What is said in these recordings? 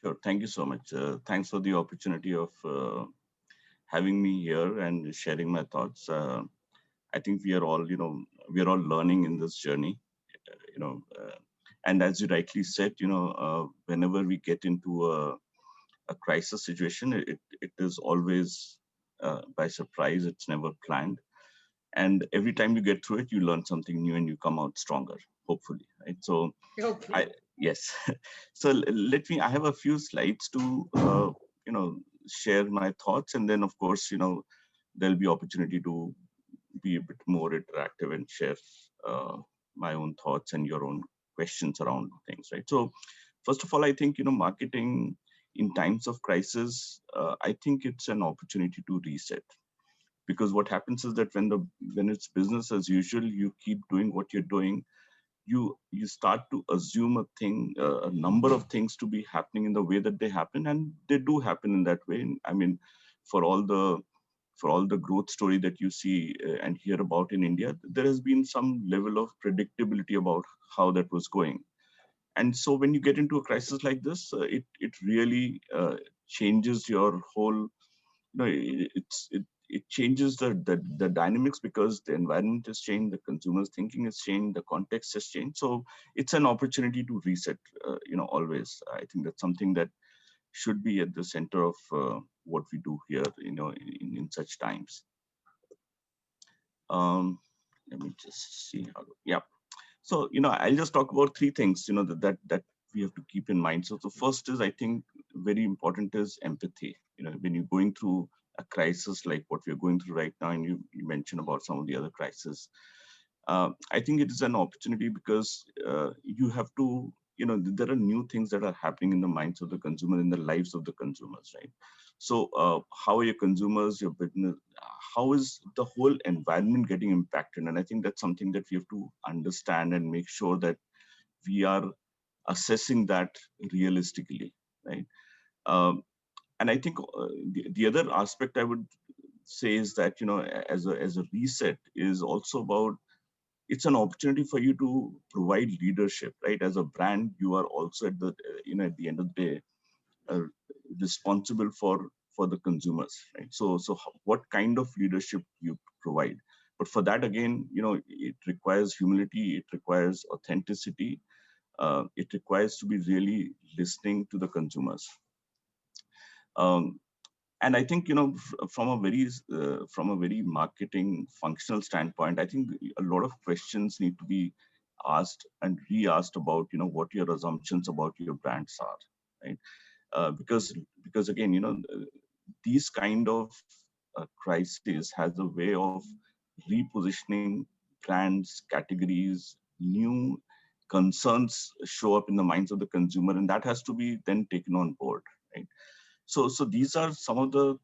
Sure. Thank you so much. Thanks for the opportunity of having me here and sharing my thoughts. I think we are all, we are all learning in this journey, you know, and as you rightly said, whenever we get into a crisis situation, it is always by surprise. It's never planned. And every time you get through it, you learn something new and you come out stronger, hopefully. Right. So Okay. I, yes. So let me, I have a few slides to, share my thoughts. And then of course, there'll be opportunity to be a bit more interactive and share uh, my own thoughts and your own questions around things, right? So, first of all, I think marketing in times of crisis, I think it's an opportunity to reset, because what happens is that when it's business as usual, you keep doing what you're doing. You start to assume a number of things to be happening in the way that they happen, and they do happen in that way. I mean, for all the for all the growth story that you see and hear about in India, there has been some level of predictability about how that was going. And so when you get into a crisis like this, it really changes your whole, it changes the dynamics, because the environment has changed, the consumer's thinking has changed, the context has changed. So it's an opportunity to reset, always. I think that's something that should be at the center of what we do here, in such times. Um, Let me just see how. Yeah. So I'll just talk about three things. That we have to keep in mind. So the first is, I think, very important is empathy. When you're going through a crisis like what we're going through right now, and you mentioned about some of the other crises, I think it is an opportunity, because you have to, there are new things that are happening in the minds of the consumer, in the lives of the consumers, right? So, how are your consumers, your business, how is the whole environment getting impacted? And I think that's something that we have to understand and make sure that we are assessing that realistically, right? Um, and I think the other aspect I would say is that, as a reset is also about, it's an opportunity for you to provide leadership, right? As a brand, you are also at the end of the day, uh, responsible for the consumers, right? So what kind of leadership you provide? But for that, again, it requires humility, it requires authenticity, it requires to be really listening to the consumers. Um, and I think, from a very marketing functional standpoint, I think a lot of questions need to be asked and re-asked about, what your assumptions about your brands are, right? Because again, these kind of crises has a way of repositioning brands, categories, new concerns show up in the minds of the consumer, and that has to be then taken on board, right? So these are some of the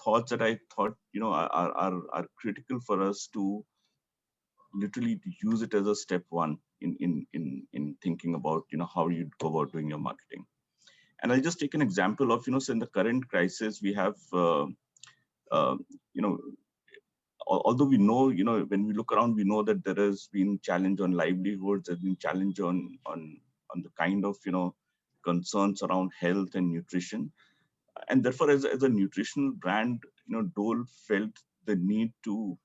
thoughts that I thought, are critical for us to literally use it as a step one in thinking about, how you go about doing your marketing. And I'll just take an example of, so in the current crisis, we have, uh, you know, although we know, when we look around, we know that there has been challenge on livelihoods, there's been challenge on the kind of, concerns around health and nutrition. And therefore, as a nutritional brand, Dole felt the need to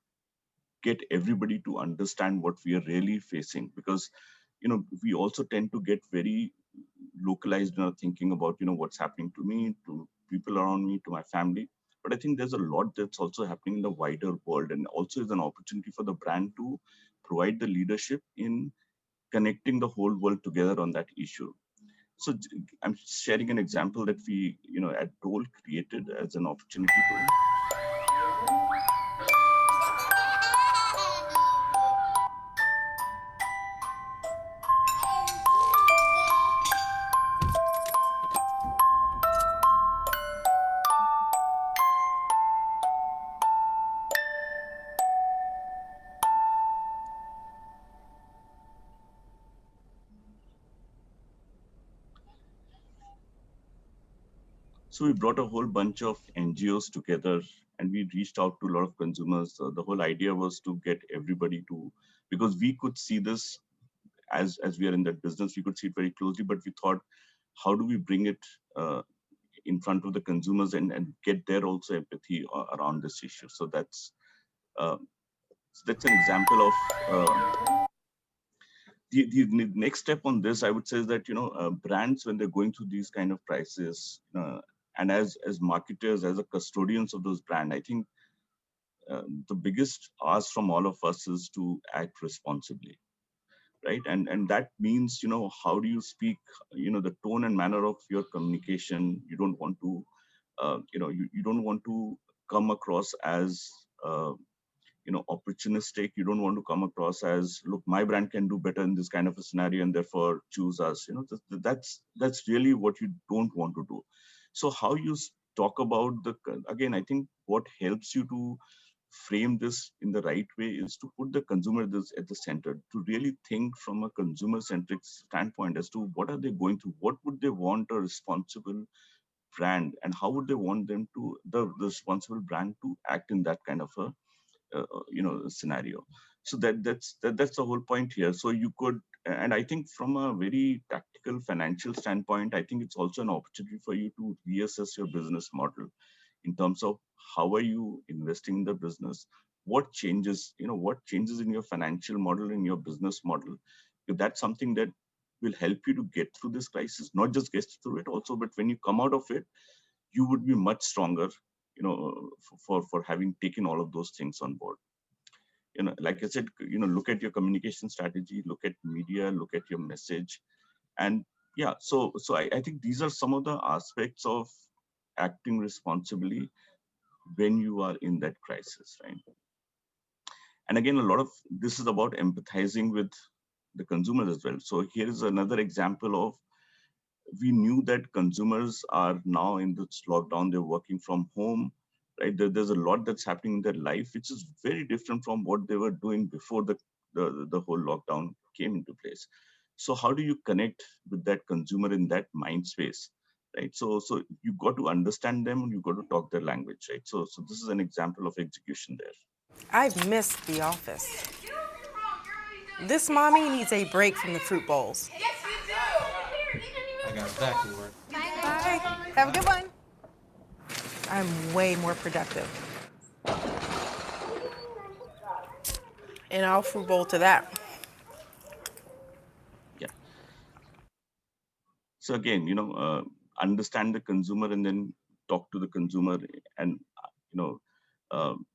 get everybody to understand what we are really facing, because we also tend to get very localized in our thinking about what's happening to me, to people around me, to my family. But I think there's a lot that's also happening in the wider world, and also is an opportunity for the brand to provide the leadership in connecting the whole world together on that issue. So I'm sharing an example that we at Dole created as an opportunity to. So we brought a whole bunch of NGOs together, and we reached out to a lot of consumers. The whole idea was to get everybody to, because we could see this as we are in that business, we could see it very closely. But we thought, how do we bring it in front of the consumers and get their also empathy around this issue. So uh, that's an example of the next step on this. I would say is that brands, when they're going through these kind of crises, and as marketers, as a custodians of those brand, I think the biggest ask from all of us is to act responsibly, right? And that means, how do you speak, the tone and manner of your communication. You don't want to you don't want to come across as opportunistic. You don't want to come across as, look, my brand can do better in this kind of a scenario and therefore choose us. That's really what you don't want to do. So how you talk about again, I think what helps you to frame this in the right way is to put the consumer this at the center, to really think from a consumer centric standpoint as to what are they going through, what would they want a responsible brand, and how would they want them to the responsible brand to act in that kind of a scenario. So that's the whole point here. So you could, and I think from a very tactical financial standpoint, I think it's also an opportunity for you to reassess your business model in terms of how are you investing in the business, what changes in your financial model, in your business model. If that's something that will help you to get through this crisis, not just get through it also, but when you come out of it, you would be much stronger, for having taken all of those things on board. Like I said, look at your communication strategy, look at media, look at your message. And yeah, so I think these are some of the aspects of acting responsibly when you are in that crisis, right? And again, a lot of this is about empathizing with the consumers as well. So here is another example of, we knew that consumers are now in this lockdown, they're working from home, right? There's a lot that's happening in their life, which is very different from what they were doing before the whole lockdown came into place. So how do you connect with that consumer in that mind space, right? So you got to understand them and you got to talk their language, right? So this is an example of execution there. I've missed the office. This mommy needs a break from the fruit bowls. I got back to work. Bye. Have a good one. I'm way more productive. And I'll fruit bowl to that. Yeah. So again, understand the consumer and then talk to the consumer, and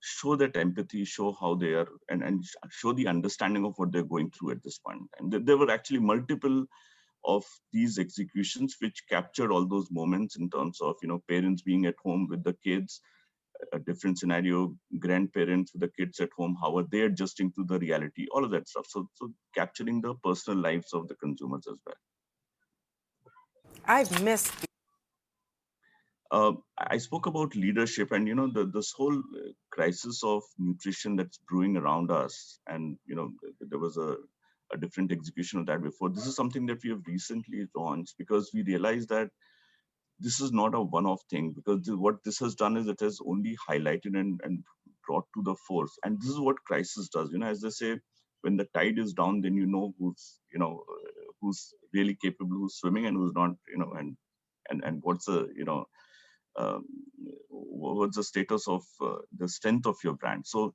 show that empathy, show how they are, and show the understanding of what they're going through at this point. And there were actually multiple of these executions which captured all those moments in terms of parents being at home with the kids, a different scenario, grandparents with the kids at home, how are they adjusting to the reality, all of that stuff. So capturing the personal lives of the consumers as well. I've missed the I spoke about leadership, and this whole crisis of nutrition that's brewing around us, and there was a different execution of that before. This is something that we have recently launched because we realized that this is not a one-off thing. Because what this has done is it has only highlighted and brought to the force, and this is what crisis does. As they say, when the tide is down, then who's really capable, who's swimming, and who's not. And what's the um, what's the status of the strength of your brand. So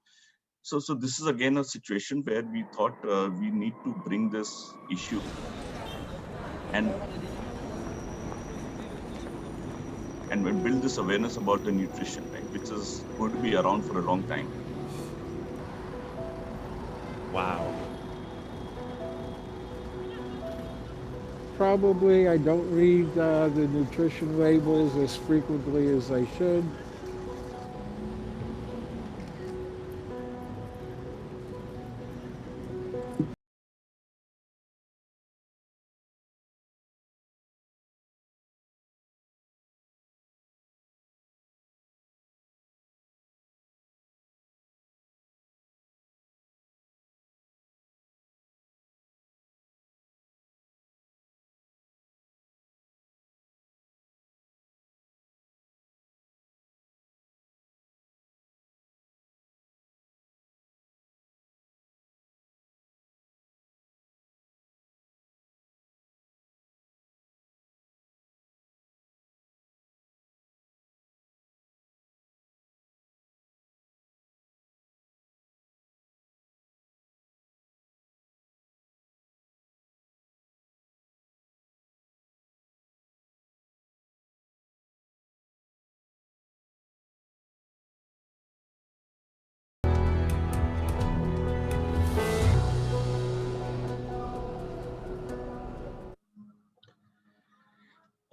this is again a situation where we thought we need to bring this issue and build this awareness about the nutrition, right, which is going to be around for a long time. Wow. Probably I don't read the nutrition labels as frequently as I should.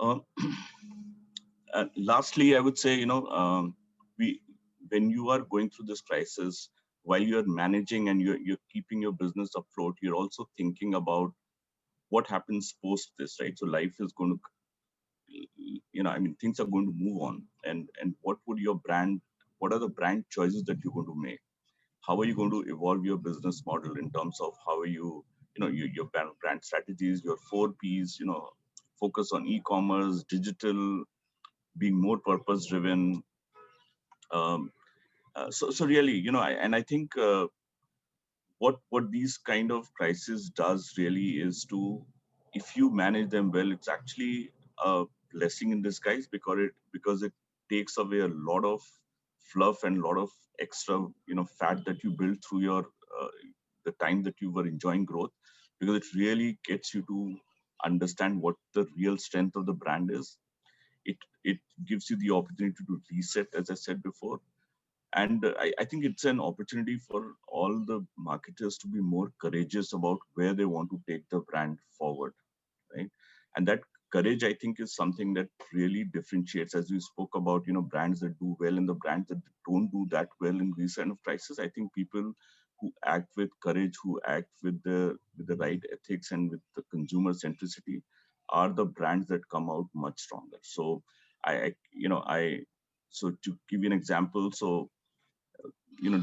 Um, Lastly, I would say, when you are going through this crisis, while you're managing and you're keeping your business afloat, you're also thinking about what happens post this, right? So life is going to, things are going to move on, and what are the brand choices that you're going to make? How are you going to evolve your business model in terms of how are you, your brand strategies, your 4Ps, focus on e-commerce, digital, being more purpose driven. Um, so really, and I think what these kind of crisis does really is to, if you manage them well, it's actually a blessing in disguise, because it takes away a lot of fluff and a lot of extra fat that you build through your the time that you were enjoying growth, because it really gets you to understand what the real strength of the brand is. It gives you the opportunity to reset, as I said before. And I think it's an opportunity for all the marketers to be more courageous about where they want to take the brand forward, right? And that courage, I think, is something that really differentiates, as we spoke about, brands that do well and the brands that don't do that well in these kind of crisis. I think people who act with courage, who act with the right ethics and with the consumer centricity, are the brands that come out much stronger. So I you know I so to give you an example, so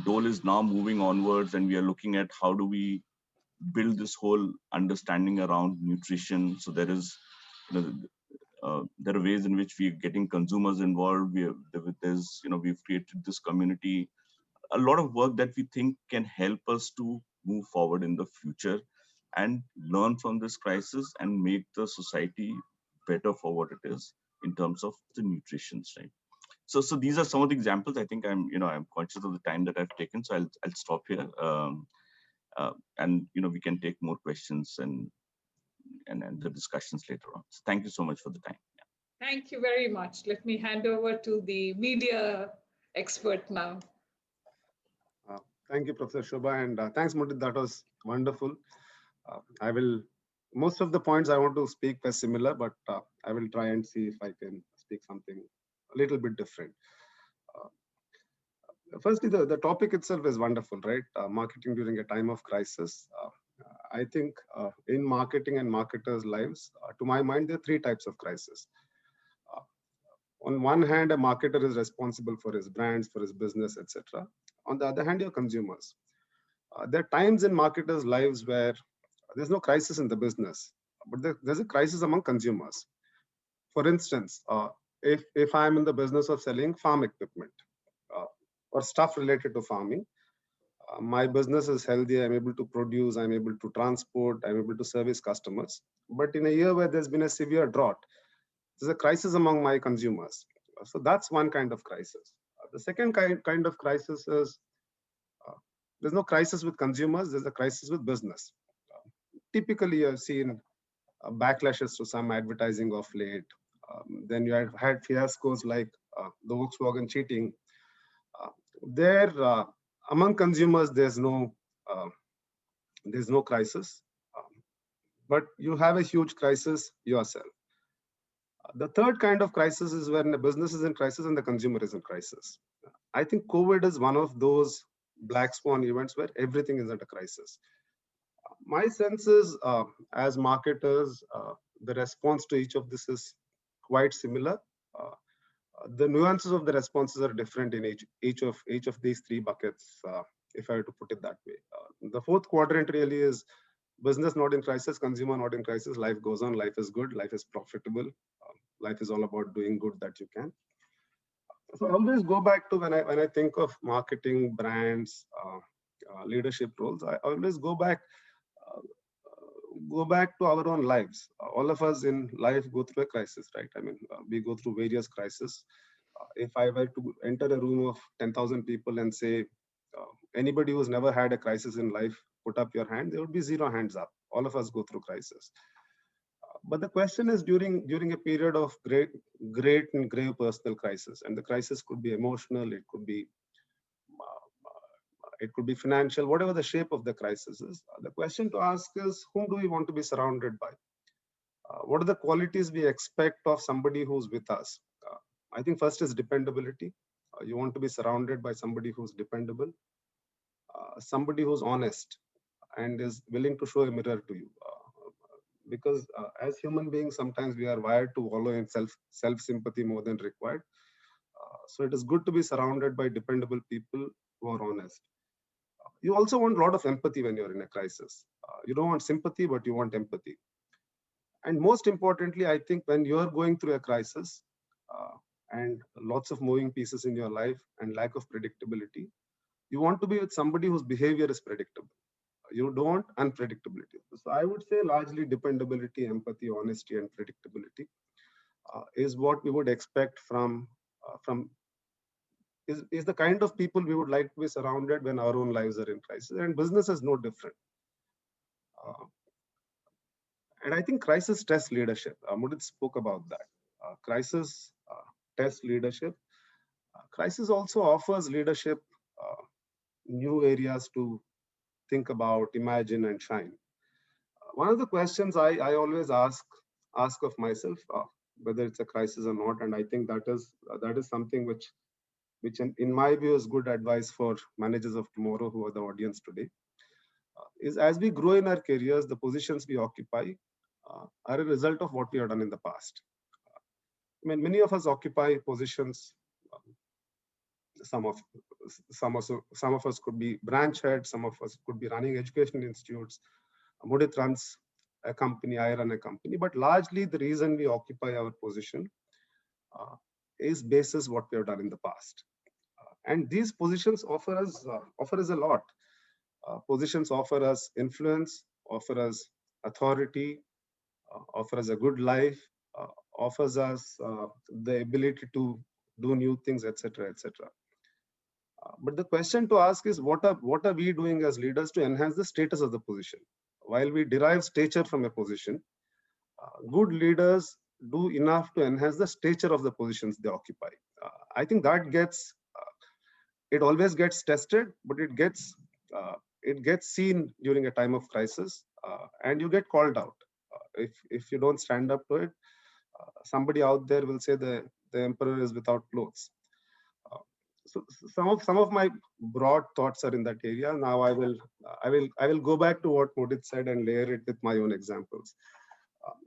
Dole is now moving onwards, and we are looking at how do we build this whole understanding around nutrition. So you know, there are ways in which we are getting consumers involved. We've created this community. A lot of work that we think can help us to move forward in the future and learn from this crisis and make the society better for what it is in terms of the nutrition, right? So these are some of the examples. I think I'm conscious of the time that I've taken, so I'll stop here. And we can take more questions and the discussions later on. So thank you so much for the time. Thank you very much. Let me hand over to the media expert now. Thank you, Professor Shobha, and thanks, Mudit. That was wonderful. Most of the points I want to speak were similar, but I will try and see if I can speak something a little bit different. Firstly, the topic itself is wonderful, right? Marketing during a time of crisis. I think in marketing and marketers' lives, to my mind, there are three types of crisis. On one hand, a marketer is responsible for his brands, for his business, etc. On the other hand, your consumers. There are times in marketers' lives where there's no crisis in the business, but there's a crisis among consumers. For instance, if I'm in the business of selling farm equipment or stuff related to farming, my business is healthy, I'm able to produce, I'm able to transport, I'm able to service customers. But in a year where there's been a severe drought, there's a crisis among my consumers. So that's one kind of crisis. The second kind of crisis is there's no crisis with consumers, there's a crisis with business. Typically, I've seen backlashes to some advertising of late. Then you have had fiascos like the Volkswagen cheating. Among consumers, there's no crisis, but you have a huge crisis yourself. The third kind of crisis is when the business is in crisis and the consumer is in crisis. I think COVID is one of those black swan events where everything is at a crisis. My sense is, as marketers, the response to each of this is quite similar. The nuances of the responses are different in each of these three buckets, if I were to put it that way. The fourth quadrant really is business not in crisis, consumer not in crisis, life goes on, life is good, life is profitable. Life is all about doing good that you can. So I always go back to when I think of marketing, brands, leadership roles, I always go back to our own lives. All of us in life go through a crisis, right? I mean, we go through various crises. If I were to enter a room of 10,000 people and say, anybody who's never had a crisis in life, put up your hand, there would be zero hands up. All of us go through crisis. But the question is during a period of great and grave personal crisis, and the crisis could be emotional, it could be financial, whatever the shape of the crisis is. The question to ask is, whom do we want to be surrounded by? What are the qualities we expect of somebody who's with us? I think first is dependability. You want to be surrounded by somebody who's dependable, somebody who's honest and is willing to show a mirror to you. Because as human beings, sometimes we are wired to wallow in self sympathy more than required. So it is good to be surrounded by dependable people who are honest. You also want a lot of empathy when you're in a crisis. You don't want sympathy, but you want empathy. And most importantly, I think when you're going through a crisis and lots of moving pieces in your life and lack of predictability, you want to be with somebody whose behavior is predictable. You don't want unpredictability. So I would say largely dependability, empathy, honesty, and predictability is what we would expect from is the kind of people we would like to be surrounded when our own lives are in crisis. And business is no different. And I think crisis tests leadership. Mudit spoke about that. Crisis tests leadership. Crisis also offers leadership new areas to think about, imagine, and shine. One of the questions I always ask of myself, whether it's a crisis or not, and I think that is something which in my view is good advice for managers of tomorrow who are the audience today, is as we grow in our careers, the positions we occupy are a result of what we have done in the past. I mean, many of us occupy positions. Some of us could be branch heads. Some of us could be running education institutes. Mudit runs a company. I run a company. But largely, the reason we occupy our position is basis what we have done in the past. And these positions offer us a lot. Positions offer us influence, offer us authority, offer us a good life, offers us the ability to do new things, etc., etc. But the question to ask is, what are we doing as leaders to enhance the status of the position? While we derive stature from a position, good leaders do enough to enhance the stature of the positions they occupy. I think that it always gets tested, but it gets seen during a time of crisis, and you get called out. If you don't stand up to it, somebody out there will say the emperor is without clothes. So some of my broad thoughts are in that area. Now I will go back to what Mudit said and layer it with my own examples.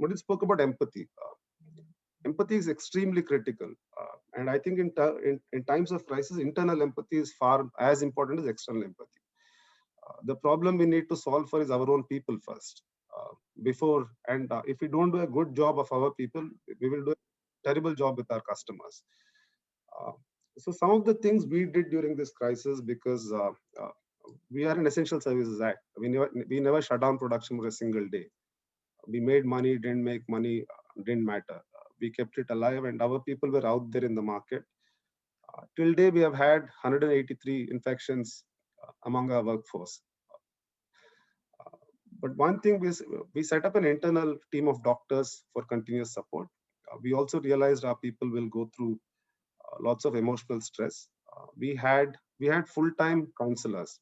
Mudit spoke about empathy. Empathy is extremely critical, and I think in times of crisis, internal empathy is far as important as external empathy. The problem we need to solve for is our own people first. If we don't do a good job of our people, we will do a terrible job with our customers. So some of the things we did during this crisis, because we are an Essential Services Act, we never shut down production for a single day. We made money, didn't make money, didn't matter. We kept it alive, and our people were out there in the market. Till day, we have had 183 infections among our workforce. But one thing, we set up an internal team of doctors for continuous support. We also realized our people will go through lots of emotional stress. We had full-time counselors.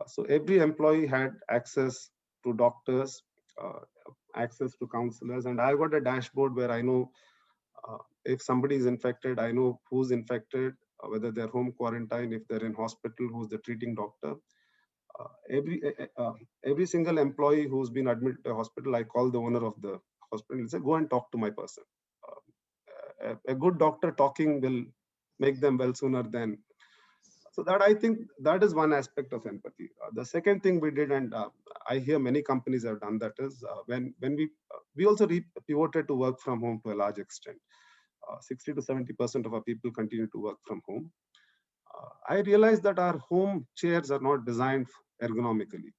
So every employee had access to doctors, access to counselors, and I got a dashboard where I know if somebody is infected, I know who's infected, whether they're home quarantine, if they're in hospital, who's the treating doctor. Every single employee who's been admitted to a hospital, I call the owner of the hospital and say, go and talk to my person. A good doctor talking will make them well sooner than. So that, I think that is one aspect of empathy. The second thing we did, and I hear many companies have done that, is when we also pivoted to work from home to a large extent. 60 to 70% of our people continue to work from home. I realized that our home chairs are not designed ergonomically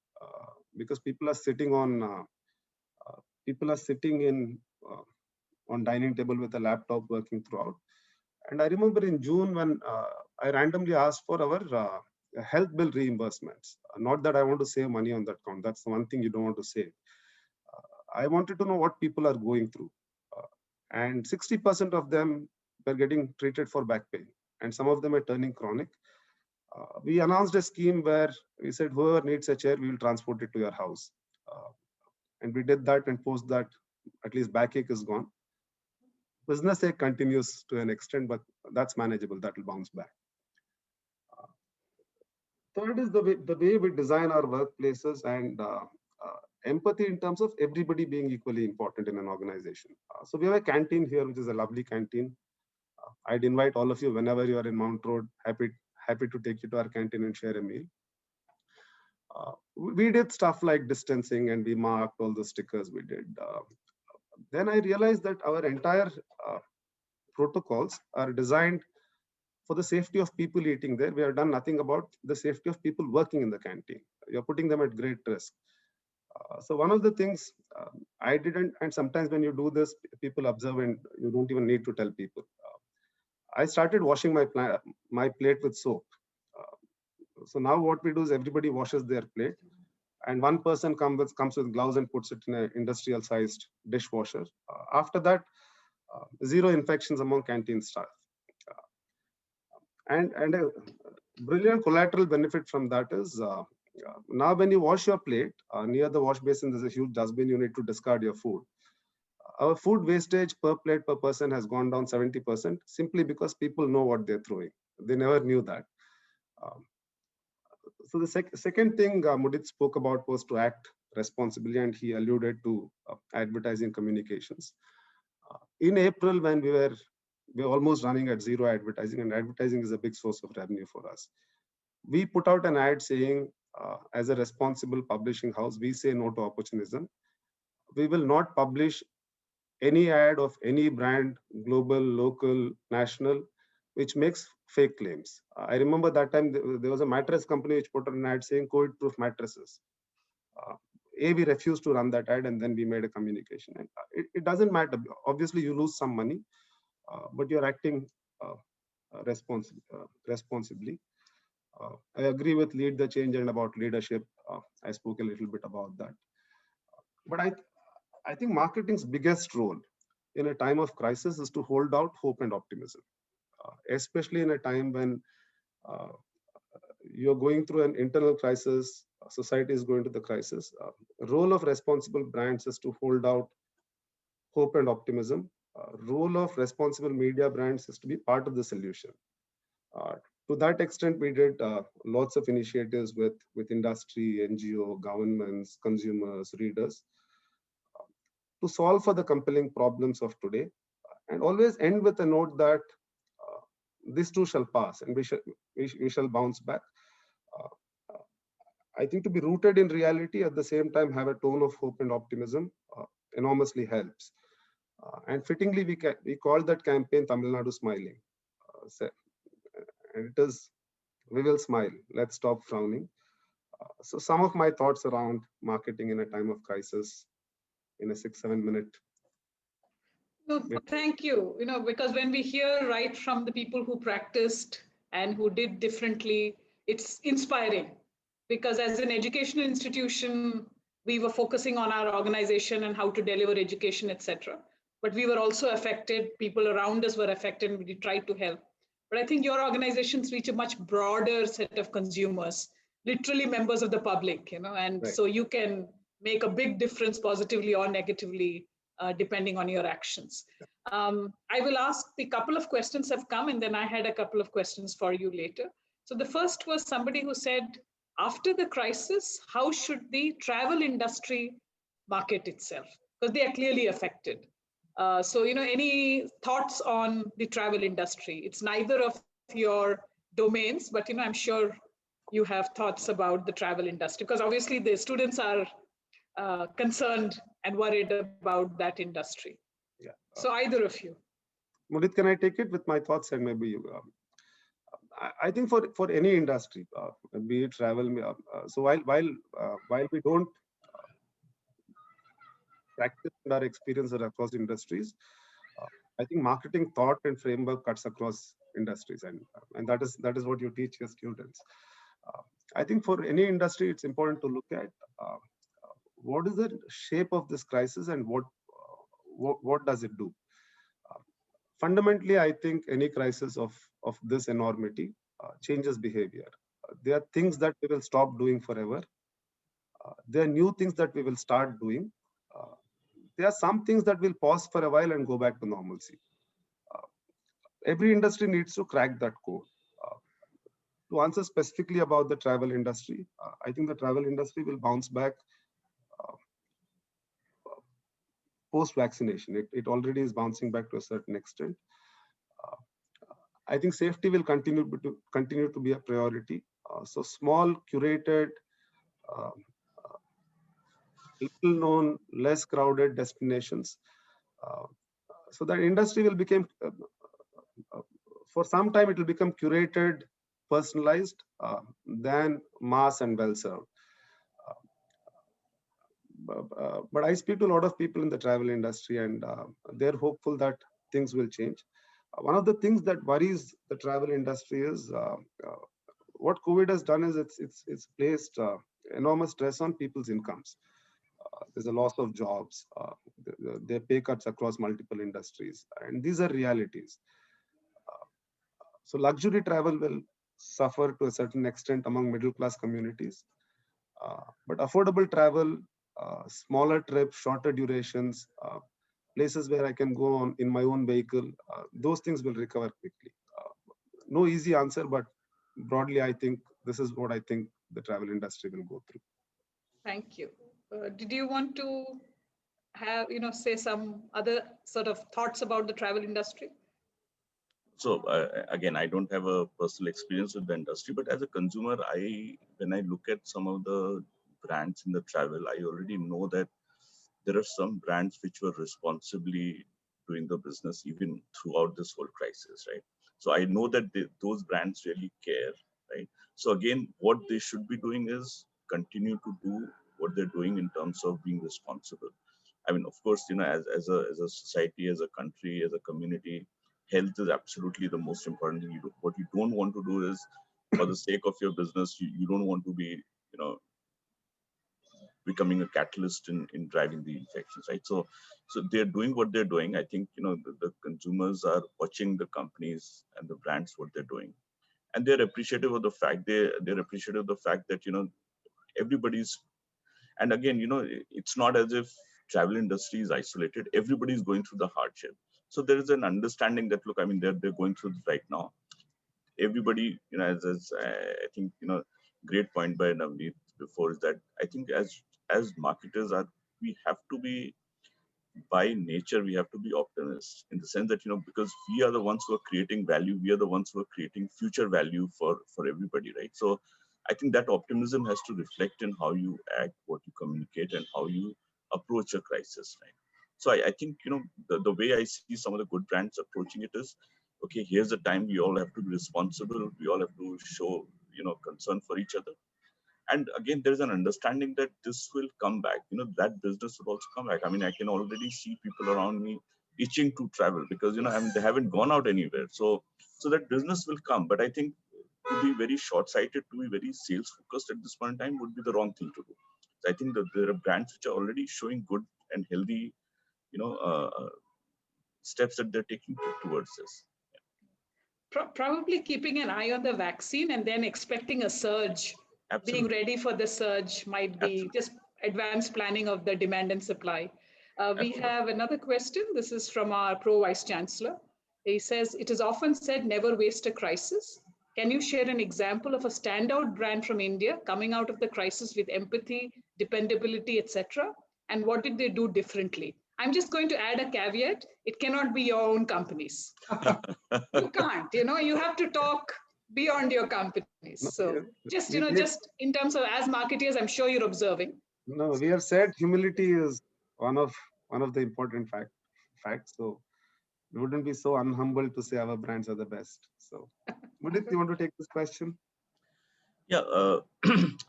because people are sitting on on dining table with a laptop working throughout. And I remember in June when I randomly asked for our health bill reimbursements. Not that I want to save money on that count. That's the one thing you don't want to save. I wanted to know what people are going through. And 60% of them were getting treated for back pain. And some of them are turning chronic. We announced a scheme where we said, whoever needs a chair, we will transport it to your house. And we did that and post that at least backache is gone. Business ache continues to an extent, but that's manageable. That will bounce back. Third is the way we design our workplaces and empathy in terms of everybody being equally important in an organization. So we have a canteen here, which is a lovely canteen. I'd invite all of you whenever you are in Mount Road. Happy to take you to our canteen and share a meal. We did stuff like distancing and we marked all the stickers we did. Then I realized that our entire protocols are designed for the safety of people eating there. We have done nothing about the safety of people working in the canteen. You're putting them at great risk. So one of the things I didn't, and sometimes when you do this, people observe and you don't even need to tell people. I started washing my plate with soap. So now what we do is everybody washes their plate, and one person comes with gloves and puts it in an industrial sized dishwasher. After that, zero infections among canteen staff. And a brilliant collateral benefit from that is now when you wash your plate, near the wash basin, there's a huge dustbin, you need to discard your food. Our food wastage per plate per person has gone down 70% simply because people know what they're throwing. They never knew that. So the second thing Mudit spoke about was to act responsibly, and he alluded to advertising communications. In April, when we were almost running at zero advertising, and advertising is a big source of revenue for us, we put out an ad saying, as a responsible publishing house, we say no to opportunism. We will not publish any ad of any brand, global, local, national, which makes fake claims. I remember that time there was a mattress company which put out an ad saying COVID-proof mattresses. We refused to run that ad, and then we made a communication. And it doesn't matter. Obviously, you lose some money, but you're acting responsibly. I agree with lead the change and about leadership. I spoke a little bit about that. But I think marketing's biggest role in a time of crisis is to hold out hope and optimism, especially in a time when you're going through an internal crisis, society is going to the crisis. Role of responsible brands is to hold out hope and optimism. Role of responsible media brands is to be part of the solution. To that extent, we did lots of initiatives with industry, NGO, governments, consumers, readers, to solve for the compelling problems of today, and always end with a note that this too shall pass, and we shall bounce back. I think to be rooted in reality, at the same time have a tone of hope and optimism enormously helps. And fittingly, we called that campaign Tamil Nadu Smiling. And it is, we will smile, let's stop frowning. So some of my thoughts around marketing in a time of crisis in a 6-7 minute. No, thank you. Because when we hear right from the people who practiced and who did differently, it's inspiring. Because as an educational institution, we were focusing on our organization and how to deliver education, etc. But we were also affected. People around us were affected, and we tried to help. But I think your organizations reach a much broader set of consumers, literally members of the public, and right. So you can make a big difference positively or negatively, depending on your actions. I will ask, the couple of questions have come, and then I had a couple of questions for you later. So the first was somebody who said, after the crisis, how should the travel industry market itself? Because they are clearly affected. So, any thoughts on the travel industry? It's neither of your domains, but, I'm sure you have thoughts about the travel industry, because obviously the students are concerned and worried about that industry. Yeah. So either of you. Mudit, can I take it with my thoughts, and maybe you? I think for any industry, be it travel, so while we don't practice our experience across industries, I think marketing thought and framework cuts across industries, and that is what you teach your students. I think for any industry, it's important to look at what is the shape of this crisis and what does it do. Fundamentally, I think any crisis of this enormity changes behavior. There are things that we will stop doing forever. There are new things that we will start doing. there are some things that will pause for a while and go back to normalcy. Every industry needs to crack that code. To answer specifically about the travel industry, I think the travel industry will bounce back post-vaccination. It already is bouncing back to a certain extent. I think safety will continue to be a priority. So small, curated, little known, less crowded destinations. So the industry will become, for some time, it will become curated, personalized, than mass and well served. But I speak to a lot of people in the travel industry, and they're hopeful that things will change. One of the things that worries the travel industry is what COVID has done is it's placed enormous stress on people's incomes. There's a loss of jobs, there are pay cuts across multiple industries, and these are realities. So luxury travel will suffer to a certain extent among middle class communities, but affordable travel, smaller trips, shorter durations, places where I can go on in my own vehicle, those things will recover quickly. No easy answer, but broadly, I think this is what I think the travel industry will go through. Thank you. Did you want to have, say some other sort of thoughts about the travel industry? So again, I don't have a personal experience with the industry, but as a consumer, when I look at some of the brands in the travel, I already know that there are some brands which were responsibly doing the business even throughout this whole crisis, right? So I know that those brands really care, right? So again, what they should be doing is continue to do what they're doing in terms of being responsible. I mean, of course, as a society, as a country, as a community, health is absolutely the most important thing you do. What you don't want to do is, for the sake of your business, you don't want to be, becoming a catalyst in driving the infections, right? So they're doing what they're doing. I think, the consumers are watching the companies and the brands, what they're doing. And they're appreciative of the fact, they're appreciative of the fact that, everybody's, and again, it's not as if travel industry is isolated. Everybody's going through the hardship. So there is an understanding that, look, I mean, they're going through this right now. Everybody, as I think, great point by Navneet before is that I think as marketers we have to be, by nature, we have to be optimists in the sense that, because we are the ones who are creating value, we are the ones who are creating future value for everybody, right? So I think that optimism has to reflect in how you act, what you communicate, and how you approach a crisis, right? So I think, the way I see some of the good brands approaching it is, okay, here's the time we all have to be responsible. We all have to show, concern for each other. And again, there's an understanding that this will come back, that business will also come back. I mean, I can already see people around me itching to travel because, I mean, they haven't gone out anywhere. So that business will come. But I think to be very short-sighted, to be very sales-focused at this point in time would be the wrong thing to do. So I think that there are brands which are already showing good and healthy, steps that they're taking towards this. Probably keeping an eye on the vaccine and then expecting a surge. Absolutely. Being ready for the surge might be just advanced planning of the demand and supply. We have another question. This is from our Pro Vice Chancellor. He says, it is often said, never waste a crisis. Can you share an example of a standout brand from India coming out of the crisis with empathy, dependability, etc.? And what did they do differently? I'm just going to add a caveat. It cannot be your own companies. You can't, you have to talk beyond your companies. So just, just in terms of as marketeers, I'm sure you're observing. No, we have said humility is one of the important facts. So we wouldn't be so unhumble to say our brands are the best. So Mudit, you want to take this question? Yeah,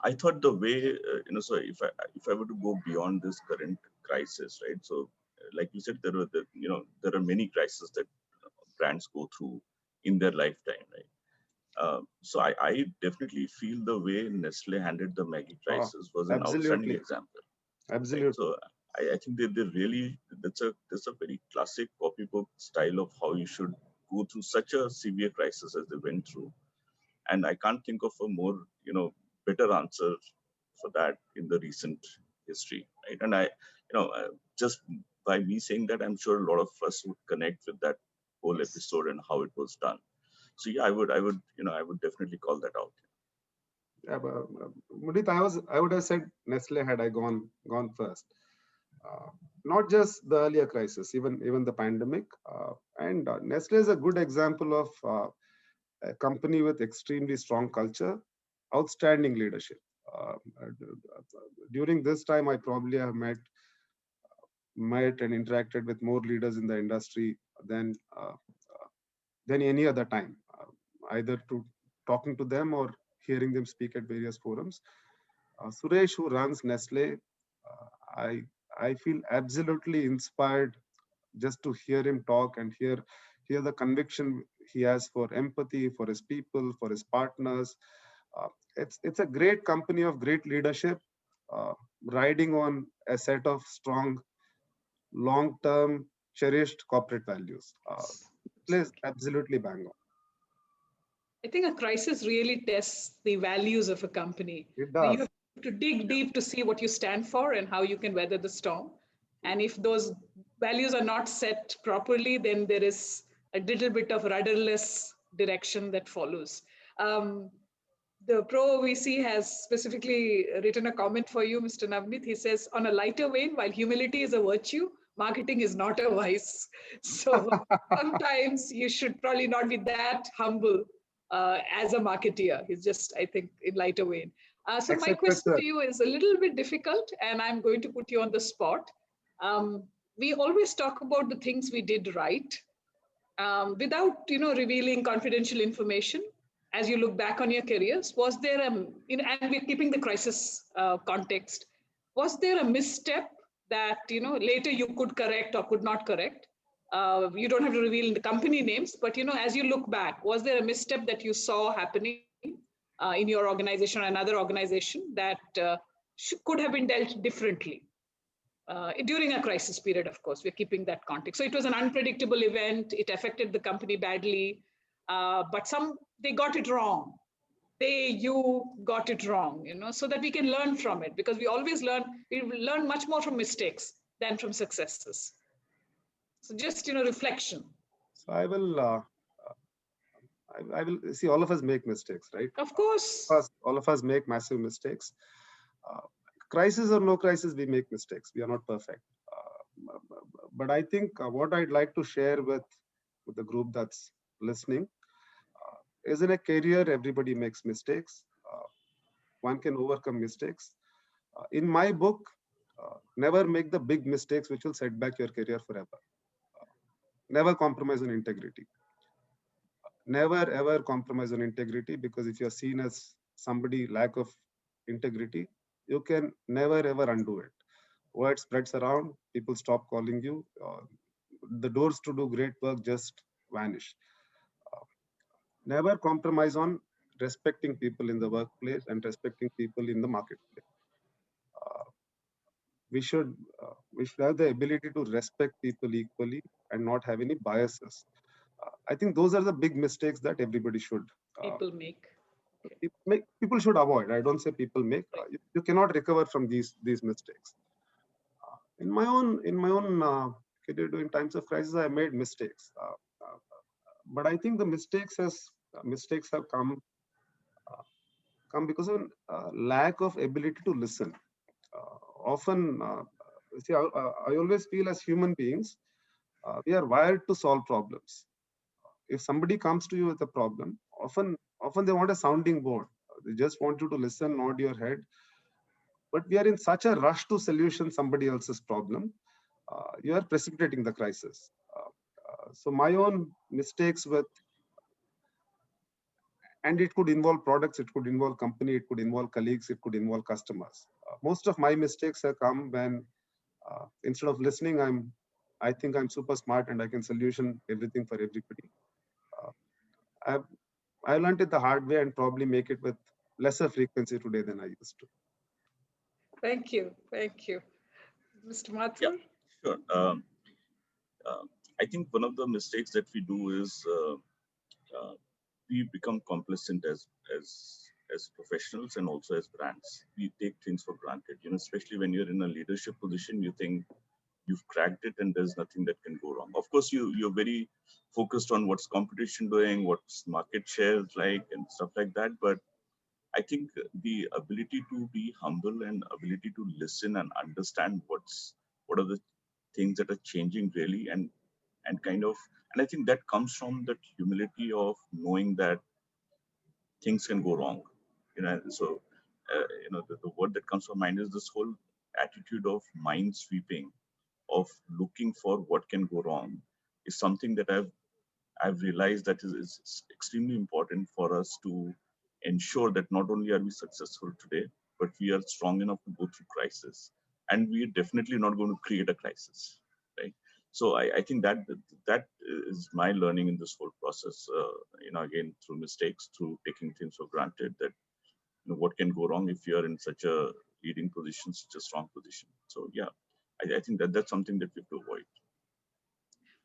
I thought the way, so if I were to go beyond this current crisis, right? So like you said, there are many crises that brands go through in their lifetime, right? So I definitely feel the way Nestle handled the Maggi crisis was an outstanding example. Absolutely. Right? So I think they really, that's a very classic copybook style of how you should go through such a severe crisis as they went through. And I can't think of a more, better answer for that in the recent history, right? And I, just by me saying that, I'm sure a lot of us would connect with that whole episode and how it was done. So yeah, I would, I would definitely call that out. Yeah, but, Mudit, I would have said Nestle had I gone first. Uh, Not just the earlier crisis, even the pandemic. And Nestle is a good example of a company with extremely strong culture, outstanding leadership. Uh, During this time, I probably have met and interacted with more leaders in the industry than any other time, either to talking to them or hearing them speak at various forums. Suresh, who runs Nestle, I I feel absolutely inspired just to hear him talk and hear the conviction he has for empathy, for his people, for his partners. It's a great company of great leadership, riding on a set of strong, long-term, cherished corporate values. Is absolutely bang on. I think a crisis really tests the values of a company. It You does. have to dig deep to see what you stand for and how you can weather the storm. And if those values are not set properly, then there is a little bit of rudderless direction that follows. Um, the Pro VC has specifically written a comment for you, Mr. Navneet. He says, on a lighter vein, while humility is a virtue, marketing is not a vice. So sometimes you should probably not be that humble as a marketeer. He's just, I think, in lighter vein. So my Accepted, question sir. to you is a little bit difficult, and I'm going to put you on the spot. We always talk about the things we did right, without revealing confidential information. As you look back on your careers, was there and we're keeping the crisis context, was there a misstep that later you could correct or could not correct? You don't have to reveal the company names, but as you look back, was there a misstep that you saw happening in your organization or another organization that could have been dealt differently during a crisis period? Of course, we're keeping that context. So it was an unpredictable event. It affected the company badly, but they got it wrong. You got it wrong, so that we can learn from it, because we always learn. We learn much more from mistakes than from successes. So just reflection. So I will see, all of us make mistakes, right? Of course. All of us make massive mistakes. Uh, Crisis or no crisis, we make mistakes. We are not perfect. But I think what I'd like to share with the group that's listening is, in a career, everybody makes mistakes. One can overcome mistakes. In my book, never make the big mistakes which will set back your career forever. Never compromise on integrity. Never ever compromise on integrity, because if you're seen as somebody lack of integrity, you can never ever undo it. Word spreads around, people stop calling you, the doors to do great work just vanish. Never compromise on respecting people in the workplace and respecting people in the marketplace. Uh, we should have the ability to respect people equally and not have any biases. I think those are the big mistakes that everybody should People make. people should avoid. I don't say people make. You cannot recover from these mistakes. In my own career during times of crisis, I made mistakes, but I think the mistakes have come because of lack of ability to listen. Often, see, I always feel, as human beings, we are wired to solve problems. If somebody comes to you with a problem, often they want a sounding board. They just want you to listen, nod your head. But we are in such a rush to solution somebody else's problem. You are precipitating the crisis. So my own mistakes and it could involve products, it could involve company, it could involve colleagues, it could involve customers. Most of my mistakes have come when instead of listening, I think I'm super smart and I can solution everything for everybody. I learned it the hard way and probably make it with lesser frequency today than I used to. Thank you. Mr. Mathur? Yeah, sure. I think one of the mistakes that we do is we become complacent as professionals and also as brands. We take things for granted, especially when you're in a leadership position. You think you've cracked it and there's nothing that can go wrong. Of course, you're very focused on what's competition doing, what's market shares like and stuff like that. But I think the ability to be humble and ability to listen and understand what are the things that are changing really, and kind of, and I think that comes from that humility of knowing that things can go wrong. So the word that comes to mind is this whole attitude of mind sweeping, of looking for what can go wrong, is something that I've realized that is extremely important for us to ensure that not only are we successful today, but we are strong enough to go through crisis, and we are definitely not going to create a crisis, right? So I think that is my learning in this whole process. Again, through mistakes, through taking things for granted, that what can go wrong if you are in such a leading position, such a strong position. So yeah, I think that's something that we have to avoid.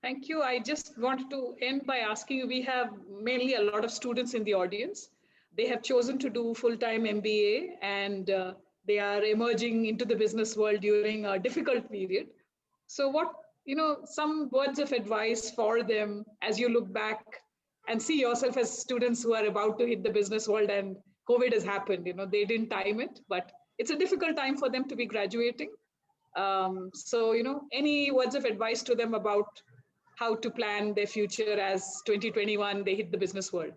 Thank you. I just wanted to end by asking you, we have mainly a lot of students in the audience. They have chosen to do full-time MBA, and they are emerging into the business world during a difficult period. So what, some words of advice for them as you look back and see yourself as students who are about to hit the business world and COVID has happened, they didn't time it, but it's a difficult time for them to be graduating. So, any words of advice to them about how to plan their future as 2021, they hit the business world?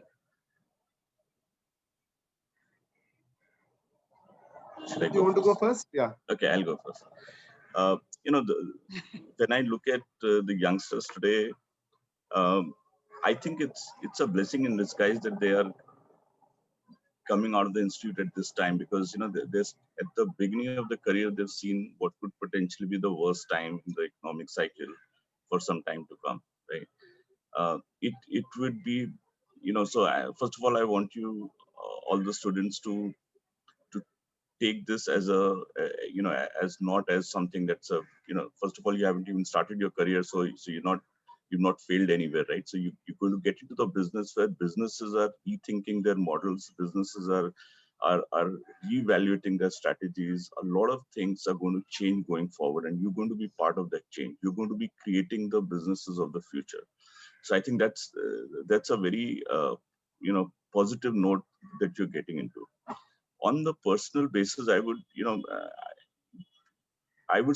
Should I Do you want to go first? Yeah. Okay, I'll go first. When I look at the youngsters today, I think it's a blessing in disguise that they are coming out of the institute at this time, because there's at the beginning of the career they've seen what could potentially be the worst time in the economic cycle for some time to come, right? It would be, so first of all, I want you all the students to take this as as not as something that's a, first of all, you haven't even started your career, so you've not failed anywhere, right? So you're going to get into the business where businesses are rethinking their models, businesses are reevaluating their strategies. A lot of things are going to change going forward, and you're going to be part of that change. You're going to be creating the businesses of the future. So I think that's a very positive note that you're getting into. On the personal basis, I would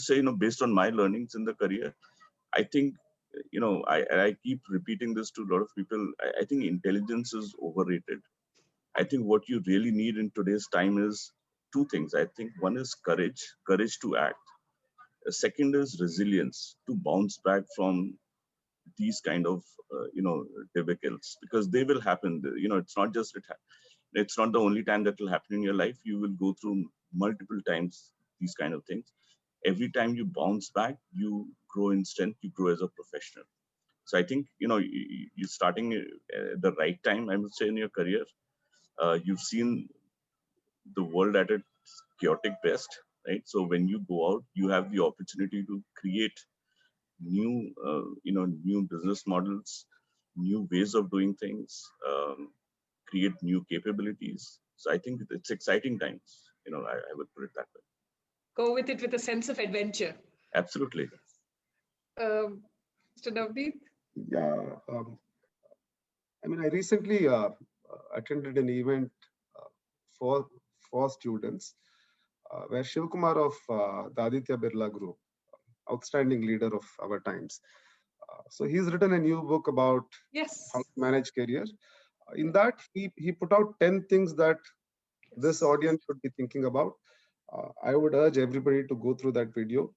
say, based on my learnings in the career, I think, I keep repeating this to a lot of people. I think intelligence is overrated. I think what you really need in today's time is two things. I think one is courage to act. The second is resilience, to bounce back from these kind of debacles, because they will happen. It's not just it's not the only time that will happen in your life. You will go through multiple times these kind of things. Every time you bounce back, you grow in strength, you grow as a professional. So I think you're starting at the right time, I would say, in your career. You've seen the world at its chaotic best, right? So when you go out, you have the opportunity to create new new business models, new ways of doing things, create new capabilities. So I think it's exciting times. I would put it that way. Go with it with a sense of adventure. Absolutely. Mr. Navneet? Yeah. I recently attended an event for students where Shivkumar of the Aditya Birla Group, outstanding leader of our times. So he's written a new book about how to manage career. In that, he put out 10 things that this audience should be thinking about. I would urge everybody to go through that video.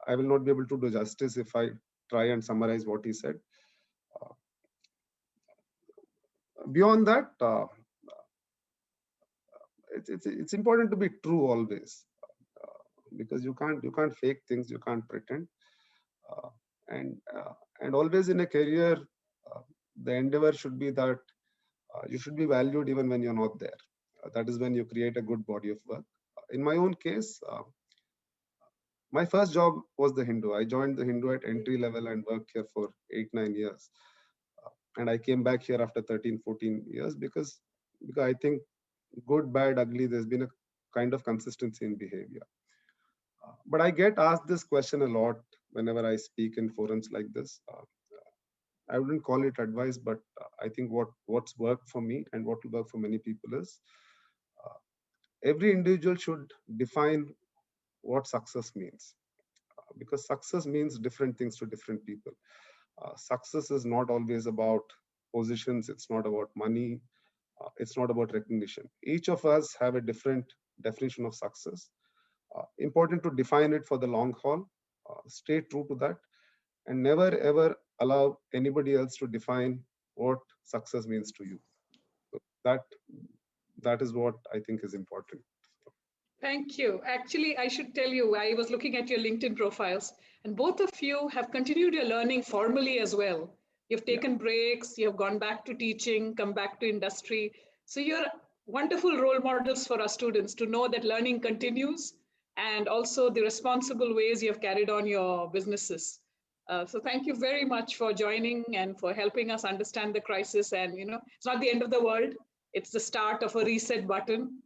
I will not be able to do justice if I try and summarize what he said. Beyond that, it's important to be true always, because you can't fake things, you can't pretend, and always in a career, the endeavor should be that you should be valued even when you're not there. That is when you create a good body of work. In my own case, my first job was the Hindu. I joined the Hindu at entry level and worked here for 8-9 years. And I came back here after 13-14 years because I think good, bad, ugly, there's been a kind of consistency in behavior. But I get asked this question a lot whenever I speak in forums like this. I wouldn't call it advice, but I think what's worked for me and what will work for many people is every individual should define what success means, because success means different things to different people. Success is not always about positions. It's not about money. It's not about recognition. Each of us have a different definition of success. Important to define it for the long haul. Stay true to that, and never ever allow anybody else to define what success means to you. So that is what I think is important. Thank you. Actually, I should tell you, I was looking at your LinkedIn profiles, and both of you have continued your learning formally as well. You've taken breaks, you have gone back to teaching, come back to industry. So you're wonderful role models for our students to know that learning continues, and also the responsible ways you have carried on your businesses. So thank you very much for joining and for helping us understand the crisis. And it's not the end of the world. It's the start of a reset button,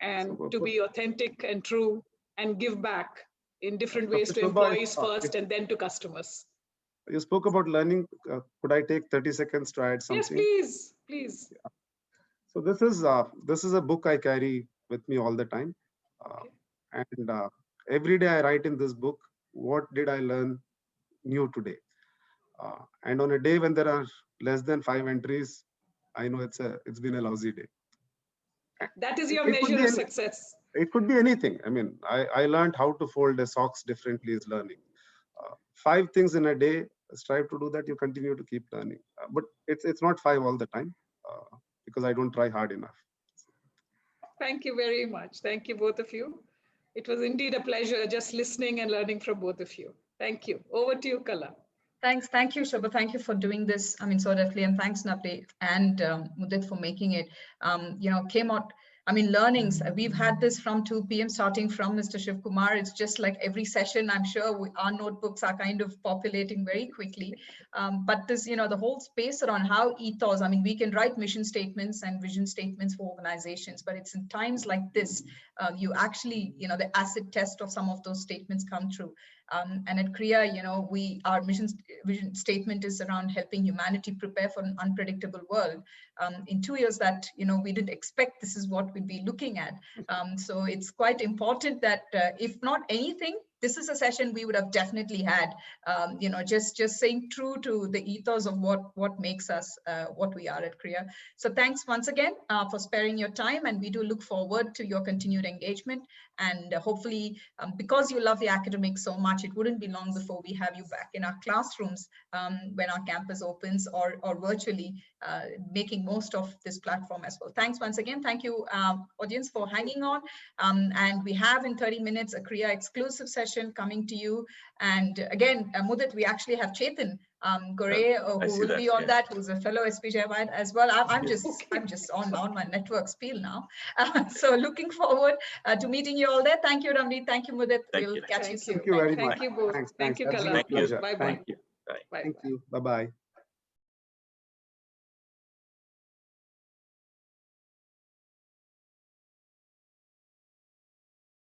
and to be authentic and true and give back in different ways to employees first and then to customers. You spoke about learning. Could I take 30 seconds to add something? Yes, please. Yeah. So this is a book I carry with me all the time. And every day I write in this book, what did I learn new today? And on a day when there are less than 5 entries, I know it's been a lousy day. That is your measure of success. It could be anything. I mean, I learned how to fold a socks differently is learning. 5 things in a day, strive to do that. You continue to keep learning. But it's not 5 all the time because I don't try hard enough. Thank you very much. Thank you, both of you. It was indeed a pleasure just listening and learning from both of you. Thank you. Over to you, Kala. Thanks. Thank you, Shobha. Thank you for doing this. I mean, so definitely. And thanks, Navneet and Mudit for making it. Came out, I mean, learnings. We've had this from 2 p.m. starting from Mr. Shiv Kumar. It's just like every session, I'm sure our notebooks are kind of populating very quickly. But this, the whole space around how ethos, I mean, we can write mission statements and vision statements for organizations, but it's in times like this, you actually, the acid test of some of those statements come through. And at CREA, our vision statement is around helping humanity prepare for an unpredictable world. In 2 years that, we didn't expect this is what we'd be looking at. So it's quite important that if not anything, this is a session we would have definitely had, just staying true to the ethos of what makes us what we are at CREA. So thanks once again for sparing your time, and we do look forward to your continued engagement. And hopefully, because you love the academics so much, it wouldn't be long before we have you back in our classrooms when our campus opens or virtually making most of this platform as well. Thanks once again. Thank you, audience, for hanging on. And we have in 30 minutes a CREA exclusive session coming to you. And again, Mudit, we actually have Chetan Gore, who will be on that, who's a fellow SPJI as well. I'm just on my network spiel now. So looking forward to meeting you all there. Thank you, Ramneet. Thank you, Mudit. We'll catch you soon. Thank you very much. Thank you both. Thanks. Thank you, That's Kala. a pleasure. Bye-bye. Thank you. Bye. Thank you. Bye-bye.